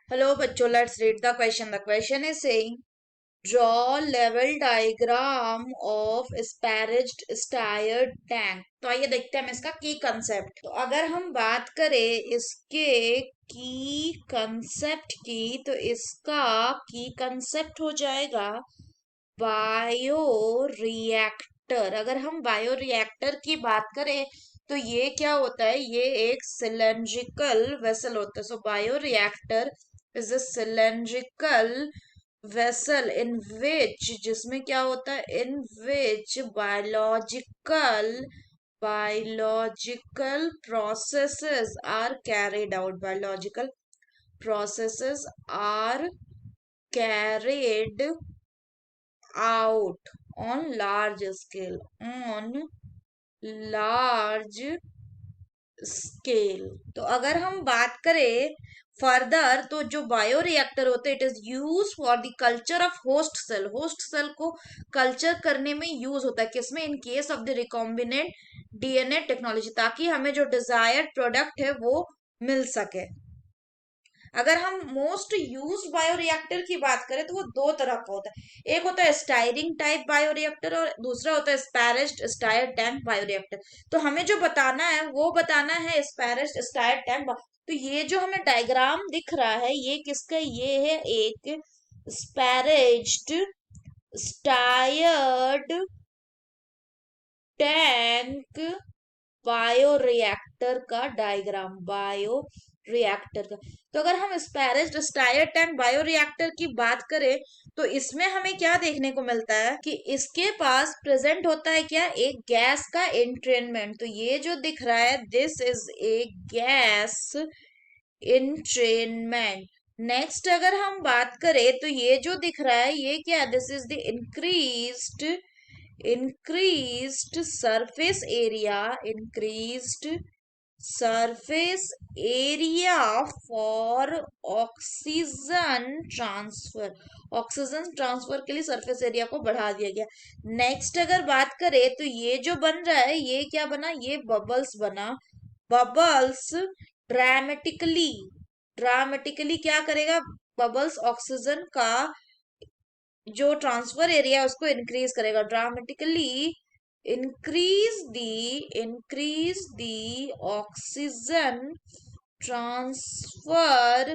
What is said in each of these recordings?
Hello, bachcho, let's read the question. The question is saying, draw level diagram of asparaged stirred tank. तो आइए देखते हैं हम इसका की कंसेप्ट। तो अगर हम बात करें इसके की कंसेप्ट की, तो इसका की कंसेप्ट हो जाएगा बायो रिएक्टर। अगर हम बायो रिएक्टर की बात करें तो ये क्या होता है, ये एक सिलेंड्रिकल वेसल होता है। So bioreactor is a cylindrical vessel in which, जिसमें क्या होता है, in which biological processes are carried out, biological processes are carried out on large scale। तो अगर हम बात करें फर्दर, तो जो बायो रिएक्टर होते हैं, it is use for the culture of host cell को कल्चर करने में यूज होता है। किसमें? In case of the recombinant DNA technology, ताकि हमें जो डिजायर्ड प्रोडक्ट है वो मिल सके। अगर हम मोस्ट यूज बायोरिएक्टर की बात करें तो वो दो तरह का होता है। एक होता है स्टायरिंग टाइप बायोरिएक्टर और दूसरा होता है स्पैरेज्ड स्टायर टैंक बायोरिएक्टर। तो हमें जो बताना है वो बताना है स्पैरेज्ड स्टायर टैंक। तो ये जो हमें डायग्राम दिख रहा है ये किसका? ये है एक स्पैरेज्ड स्टायर्ड टैंक बायोरिएक्टर का डायग्राम, बायो रिएक्टर का। तो अगर हम स्पैरेज्ड स्टायर टैंक बायोरिएक्टर की बात करें तो इसमें हमें क्या देखने को मिलता है कि इसके पास प्रेजेंट होता है क्या? एक गैस का एंट्रेनमेंट। तो ये जो दिख रहा है, this is a gas entrainment. Next अगर हम बात करें तो ये जो दिख रहा है ये क्या? This is the increased surface area, increased surface area for oxygen transfer. Oxygen transfer के लिए सरफेस एरिया को बढ़ा दिया गया। नेक्स्ट अगर बात करें तो ये जो बन रहा है ये क्या बना? ये बबल्स बना। बबल्स ड्रामेटिकली ड्रामेटिकली क्या करेगा? बबल्स ऑक्सीजन का जो ट्रांसफर एरिया है उसको इंक्रीज करेगा। Dramatically increase the oxygen transfer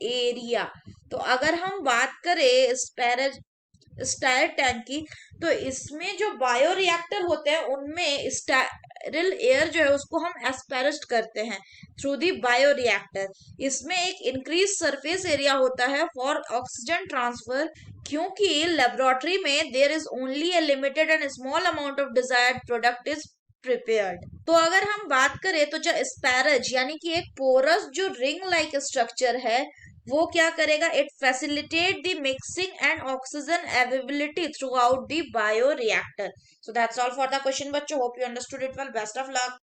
area. तो अगर हम बात करें स्टायर टैंक की, तो इसमें जो बायो रिएक्टर होते हैं उनमें स्टाइरल एयर जो है उसको हम एस्पेरिस्ट करते हैं थ्रू दी बायो रिएक्टर। इसमें एक इंक्रीज सरफेस एरिया होता है फॉर ऑक्सीजन ट्रांसफर, क्योंकि लेबोरेटरी में there is only a limited and small amount of desired product is prepared. तो अगर हम बात करें तो जो स्पैरेज यानी कि एक पोरस जो रिंग लाइक स्ट्रक्चर है, वो क्या करेगा? It facilitate the mixing and oxygen availability throughout the bioreactor. So that's all for the question बच्चों। Hope you understood it well. Best of luck.